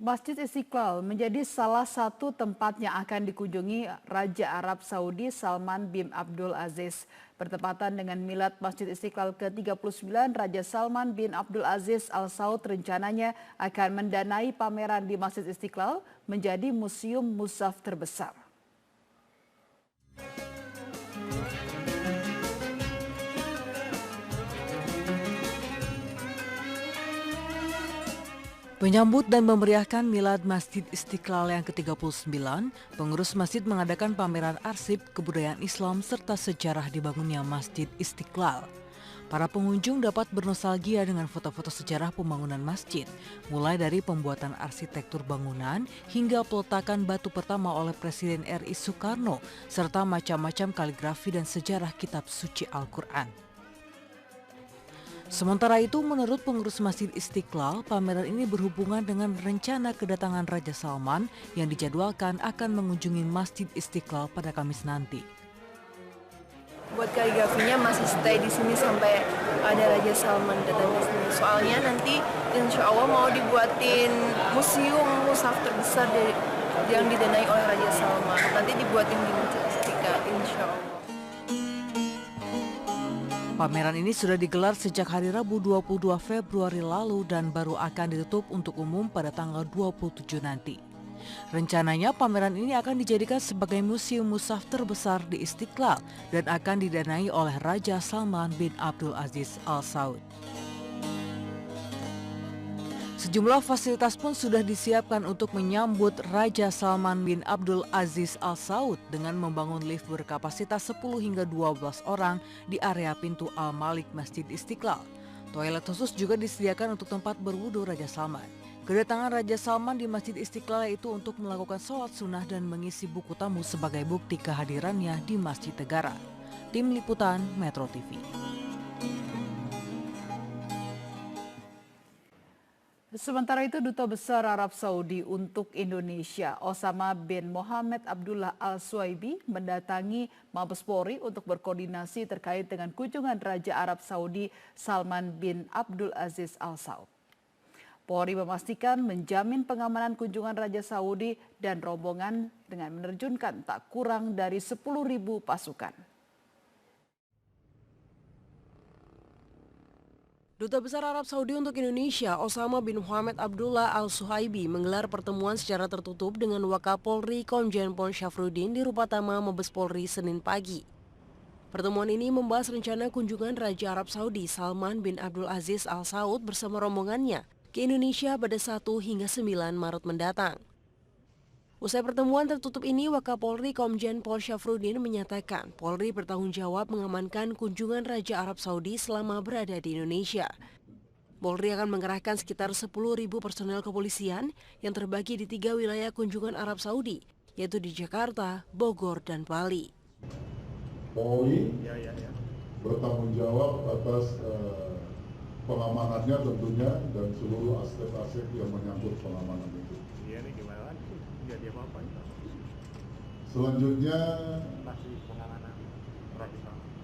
Masjid Istiqlal menjadi salah satu tempat yang akan dikunjungi Raja Arab Saudi Salman bin Abdul Aziz. Bertepatan dengan milad Masjid Istiqlal ke-39, Raja Salman bin Abdul Aziz Al Saud rencananya akan mendanai pameran di Masjid Istiqlal menjadi museum mushaf terbesar. Menyambut dan memeriahkan milad Masjid Istiqlal yang ke-39, pengurus masjid mengadakan pameran arsip kebudayaan Islam serta sejarah dibangunnya Masjid Istiqlal. Para pengunjung dapat bernostalgia dengan foto-foto sejarah pembangunan masjid, mulai dari pembuatan arsitektur bangunan hingga peletakan batu pertama oleh Presiden RI Soekarno, serta macam-macam kaligrafi dan sejarah kitab suci Al-Quran. Sementara itu, menurut pengurus Masjid Istiqlal, pameran ini berhubungan dengan rencana kedatangan Raja Salman yang dijadwalkan akan mengunjungi Masjid Istiqlal pada Kamis nanti. Buat kaligrafinya masih stay di sini sampai ada Raja Salman datang ke sini. Soalnya nanti insya Allah mau dibuatin museum mushaf terbesar yang didanai oleh Raja Salman. Nanti dibuatin di Masjid Istiqlal, insya Allah. Pameran ini sudah digelar sejak hari Rabu 22 Februari lalu dan baru akan ditutup untuk umum pada tanggal 27 nanti. Rencananya pameran ini akan dijadikan sebagai museum mushaf terbesar di Istiqlal dan akan didanai oleh Raja Salman bin Abdul Aziz Al Saud. Sejumlah fasilitas pun sudah disiapkan untuk menyambut Raja Salman bin Abdul Aziz Al Saud dengan membangun lift berkapasitas 10 hingga 12 orang di area pintu Al-Malik Masjid Istiqlal. Toilet khusus juga disediakan untuk tempat berwudu Raja Salman. Kedatangan Raja Salman di Masjid Istiqlal itu untuk melakukan sholat sunnah dan mengisi buku tamu sebagai bukti kehadirannya di Masjid Negara. Tim Liputan Metro TV. Sementara itu, Duta Besar Arab Saudi untuk Indonesia, Osama bin Mohamed Abdullah Al-Suaibi, mendatangi Mabes Polri untuk berkoordinasi terkait dengan kunjungan Raja Arab Saudi Salman bin Abdul Aziz Al Saud. Polri memastikan menjamin pengamanan kunjungan Raja Saudi dan rombongan dengan menerjunkan tak kurang dari 10.000 pasukan. Duta Besar Arab Saudi untuk Indonesia, Osama bin Mohamed Abdullah Al-Suhaibi, menggelar pertemuan secara tertutup dengan Wakapolri Komjen Pol Syafruddin di Rupatama Mabes Polri Senin pagi. Pertemuan ini membahas rencana kunjungan Raja Arab Saudi Salman bin Abdul Aziz Al Saud bersama rombongannya ke Indonesia pada 1 hingga 9 Maret mendatang. Usai pertemuan tertutup ini, Wakapolri Komjen Pol Syafruddin menyatakan Polri bertanggung jawab mengamankan kunjungan Raja Arab Saudi selama berada di Indonesia. Polri akan mengerahkan sekitar 10.000 personel kepolisian yang terbagi di 3 wilayah kunjungan Arab Saudi, yaitu di Jakarta, Bogor, dan Bali. Polri bertanggung jawab atas pengamanannya tentunya dan seluruh aspek-aspek yang menyangkut pengamanan itu. Selanjutnya,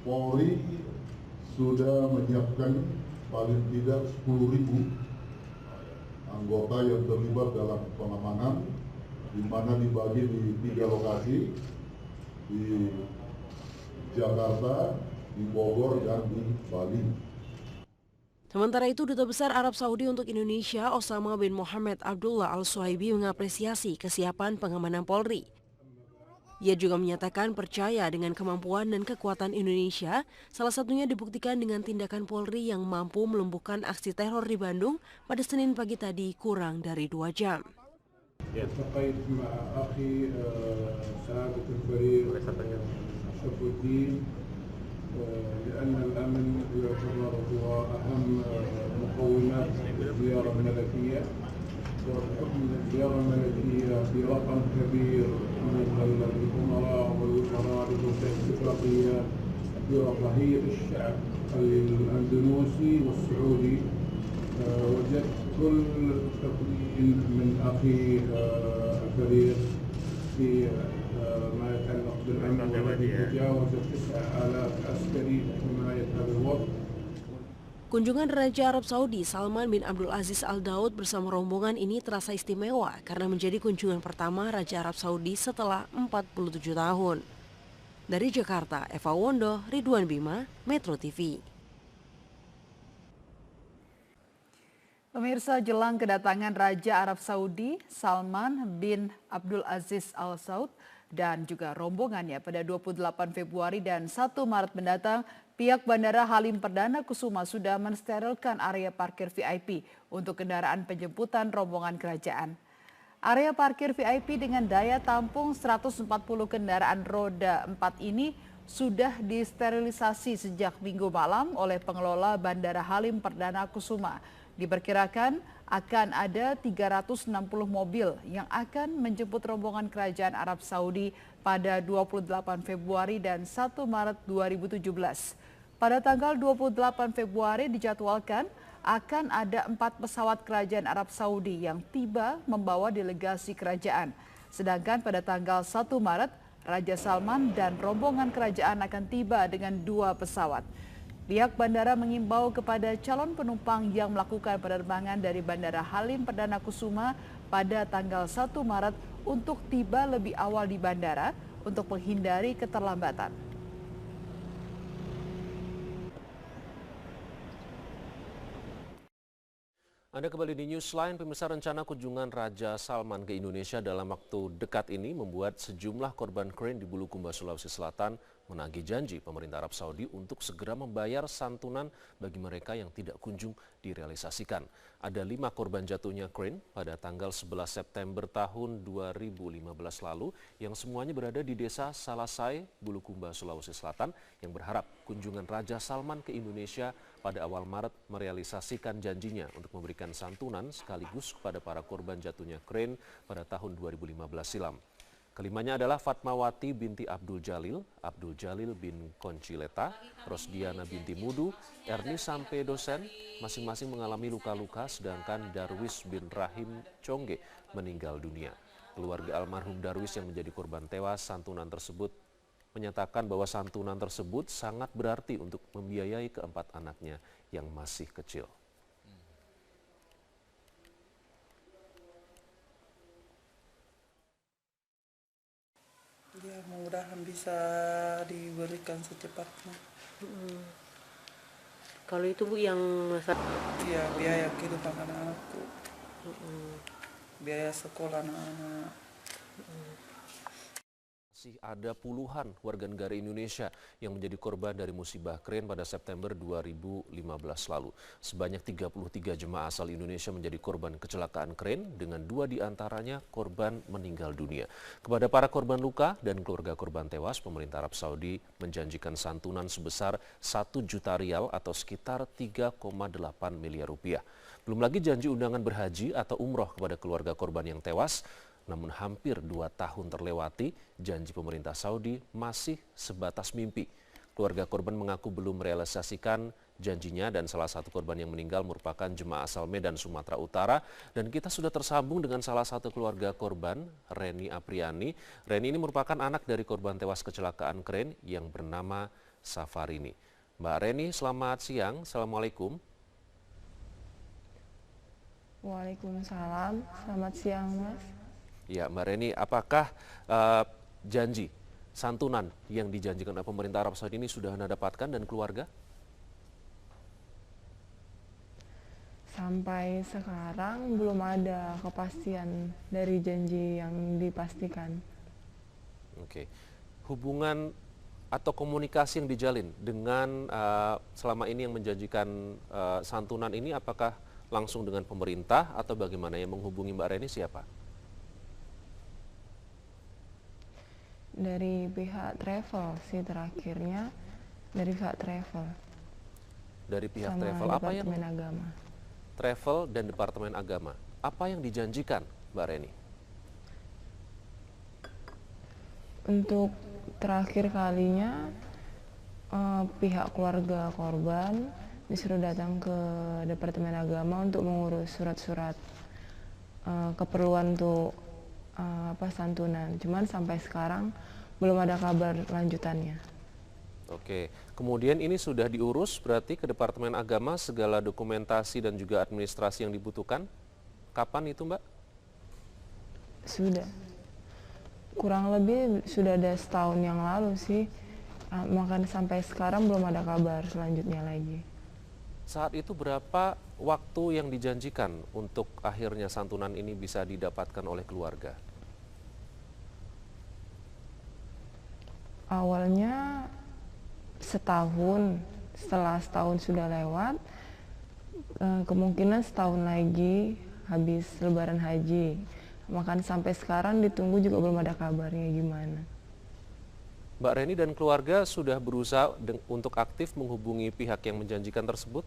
Polri sudah menyiapkan paling tidak 10.000 anggota yang terlibat dalam pengamanan, di mana dibagi di 3 lokasi, di Jakarta, di Bogor, dan di Bali. Sementara itu, Duta Besar Arab Saudi untuk Indonesia, Osama bin Mohamed Abdullah Al-Suhaibi, mengapresiasi kesiapan pengamanan Polri. Ia juga menyatakan percaya dengan kemampuan dan kekuatan Indonesia, salah satunya dibuktikan dengan tindakan Polri yang mampu melumpuhkan aksi teror di Bandung pada Senin pagi tadi kurang dari 2 jam. لأن الأمن يعتبر هو أهم مقومات الزيارة الملكية، وبحكم الزيارة الملكية في رقم كبير من الأمراء والوزراء لتوقيع اتفاقية برفاهية الشعب الأندونيسي والسعودي، وجدت كل تقديم من أخي الكبير في ما يتعلق بالأمن والذي تجاوز 9,000 عسكري في حماية هذا الوطن. Kunjungan Raja Arab Saudi Salman bin Abdul Aziz Al Saud bersama rombongan ini terasa istimewa karena menjadi kunjungan pertama Raja Arab Saudi setelah 47 tahun. Dari Jakarta, Eva Wondo, Ridwan Bima, Metro TV. Pemirsa, jelang kedatangan Raja Arab Saudi Salman bin Abdul Aziz Al Saud dan juga rombongannya pada 28 Februari dan 1 Maret mendatang, pihak Bandara Halim Perdana Kusuma sudah mensterilkan area parkir VIP untuk kendaraan penjemputan rombongan kerajaan. Area parkir VIP dengan daya tampung 140 kendaraan roda 4 ini sudah disterilisasi sejak Minggu malam oleh pengelola Bandara Halim Perdana Kusuma. Diperkirakan akan ada 360 mobil yang akan menjemput rombongan kerajaan Arab Saudi pada 28 Februari dan 1 Maret 2017. Pada tanggal 28 Februari dijadwalkan akan ada 4 pesawat kerajaan Arab Saudi yang tiba membawa delegasi kerajaan. Sedangkan pada tanggal 1 Maret, Raja Salman dan rombongan kerajaan akan tiba dengan 2 pesawat. Pihak bandara mengimbau kepada calon penumpang yang melakukan penerbangan dari Bandara Halim Perdana Kusuma pada tanggal 1 Maret untuk tiba lebih awal di bandara untuk menghindari keterlambatan. Anda kembali di Newsline. Pemirsa, rencana kunjungan Raja Salman ke Indonesia dalam waktu dekat ini membuat sejumlah korban krain di Bulukumba, Sulawesi Selatan menagih janji pemerintah Arab Saudi untuk segera membayar santunan bagi mereka yang tidak kunjung direalisasikan. Ada 5 korban jatuhnya krain pada tanggal 11 September tahun 2015 lalu yang semuanya berada di desa Salasai, Bulukumba, Sulawesi Selatan yang berharap kunjungan Raja Salman ke Indonesia pada awal Maret merealisasikan janjinya untuk memberikan santunan sekaligus kepada para korban jatuhnya krain pada tahun 2015 silam. Kelimanya adalah Fatmawati binti Abdul Jalil bin Koncileta, Rosdiana binti Mudu, Erni sampai dosen, masing-masing mengalami luka-luka, sedangkan Darwis bin Rahim Congge meninggal dunia. Keluarga almarhum Darwis yang menjadi korban tewas santunan tersebut menyatakan bahwa santunan tersebut sangat berarti untuk membiayai keempat anaknya yang masih kecil. Ya, mudah-mudahan bisa diberikan secepatnya. Kalau itu Bu yang masalah? Iya, biaya kehidupan anak-anakku, biaya sekolah anak-anak. Masih ada puluhan warga negara Indonesia yang menjadi korban dari musibah krain pada September 2015 lalu. Sebanyak 33 jemaah asal Indonesia menjadi korban kecelakaan krain dengan 2 diantaranya korban meninggal dunia. Kepada para korban luka dan keluarga korban tewas, pemerintah Arab Saudi menjanjikan santunan sebesar 1 juta rial atau sekitar 3,8 miliar rupiah. Belum lagi janji undangan berhaji atau umroh kepada keluarga korban yang tewas. Namun hampir 2 tahun terlewati, janji pemerintah Saudi masih sebatas mimpi. Keluarga korban mengaku belum merealisasikan janjinya dan salah satu korban yang meninggal merupakan jemaah asal Medan, Sumatera Utara. Dan kita sudah tersambung dengan salah satu keluarga korban, Reni Apriani. Reni ini merupakan anak dari korban tewas kecelakaan krain yang bernama Safarini. Mbak Reni, selamat siang. Assalamualaikum. Waalaikumsalam, selamat siang Mas. Ya, Mbak Reni, apakah janji santunan yang dijanjikan oleh pemerintah Arab Saudi ini sudah Anda dapatkan dan keluarga? Sampai sekarang belum ada kepastian dari janji yang dipastikan. Oke, hubungan atau komunikasi yang dijalin dengan selama ini yang menjanjikan santunan ini, apakah langsung dengan pemerintah atau bagaimana? Yang menghubungi Mbak Reni siapa? Dari pihak travel sih terakhirnya, dari pihak travel. Dari pihak sama travel, apa yang Departemen Agama. Travel dan Departemen Agama, apa yang dijanjikan Mbak Reni? Untuk terakhir kalinya pihak keluarga korban disuruh datang ke Departemen Agama untuk mengurus surat-surat keperluan untuk santunan. Cuman sampai sekarang belum ada kabar lanjutannya. Oke, kemudian ini sudah diurus berarti ke Departemen Agama segala dokumentasi dan juga administrasi yang dibutuhkan? Kapan itu, Mbak? Sudah. Kurang lebih sudah ada setahun yang lalu sih. Makanya sampai sekarang belum ada kabar selanjutnya lagi. Saat itu berapa waktu yang dijanjikan untuk akhirnya santunan ini bisa didapatkan oleh keluarga? Awalnya setahun, setelah setahun sudah lewat, kemungkinan setahun lagi habis Lebaran Haji. Makan sampai sekarang ditunggu juga belum ada kabarnya gimana. Mbak Reni dan keluarga sudah berusaha untuk aktif menghubungi pihak yang menjanjikan tersebut?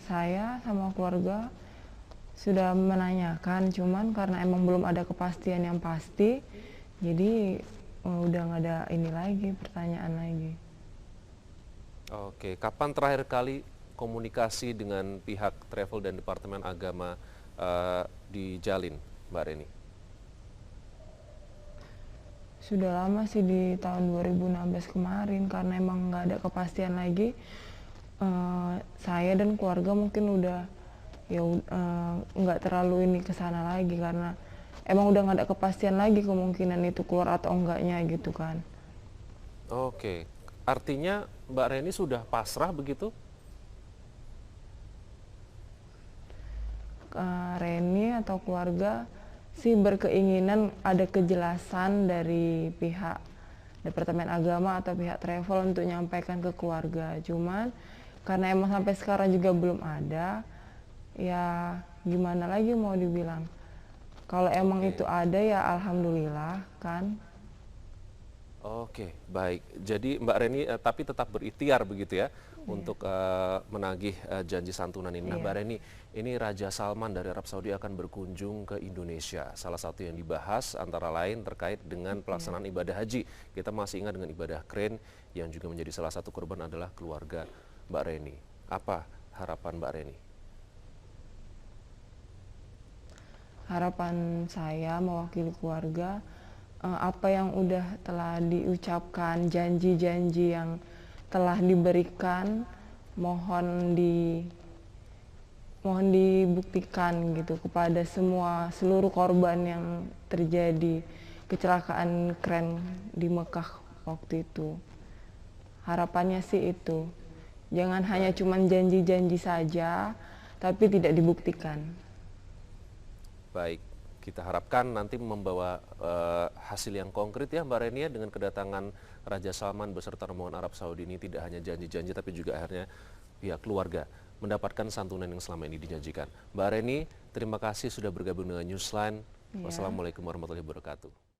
Saya sama keluarga sudah menanyakan, cuman karena emang belum ada kepastian yang pasti, jadi udah nggak ada ini lagi, pertanyaan lagi. Oke, kapan terakhir kali komunikasi dengan pihak travel dan Departemen Agama dijalin, Mbak Reni? Sudah lama sih, di tahun 2016 kemarin, karena emang nggak ada kepastian lagi. Saya dan keluarga mungkin udah nggak terlalu ini ke sana lagi, karena emang udah nggak ada kepastian lagi kemungkinan itu keluar atau enggaknya gitu kan. Oke, artinya Mbak Reni sudah pasrah begitu? Reni atau keluarga sih berkeinginan ada kejelasan dari pihak Departemen Agama atau pihak travel untuk nyampaikan ke keluarga. Cuman karena emang sampai sekarang juga belum ada, ya gimana lagi mau dibilang. Kalau emang itu ada ya alhamdulillah kan. Oke, baik. Jadi Mbak Reni tapi tetap berikhtiar begitu ya untuk menagih janji santunan ini. Nah, Mbak Reni, ini Raja Salman dari Arab Saudi akan berkunjung ke Indonesia. Salah satu yang dibahas antara lain terkait dengan pelaksanaan ibadah haji. Kita masih ingat dengan ibadah keren yang juga menjadi salah satu korban adalah keluarga Mbak Reni. Apa harapan Mbak Reni? Harapan saya mewakili keluarga, apa yang udah telah diucapkan, janji-janji yang telah diberikan, mohon dibuktikan gitu kepada seluruh korban yang terjadi kecelakaan kren di Mekah waktu itu. Harapannya sih itu. Jangan hanya cuman janji-janji saja, tapi tidak dibuktikan. Baik, kita harapkan nanti membawa hasil yang konkret ya Mbak Reni ya, dengan kedatangan Raja Salman beserta rombongan Arab Saudi ini tidak hanya janji-janji tapi juga akhirnya pihak keluarga mendapatkan santunan yang selama ini dijanjikan. Mbak Reni, terima kasih sudah bergabung dengan Newsline. Wassalamualaikum warahmatullahi wabarakatuh.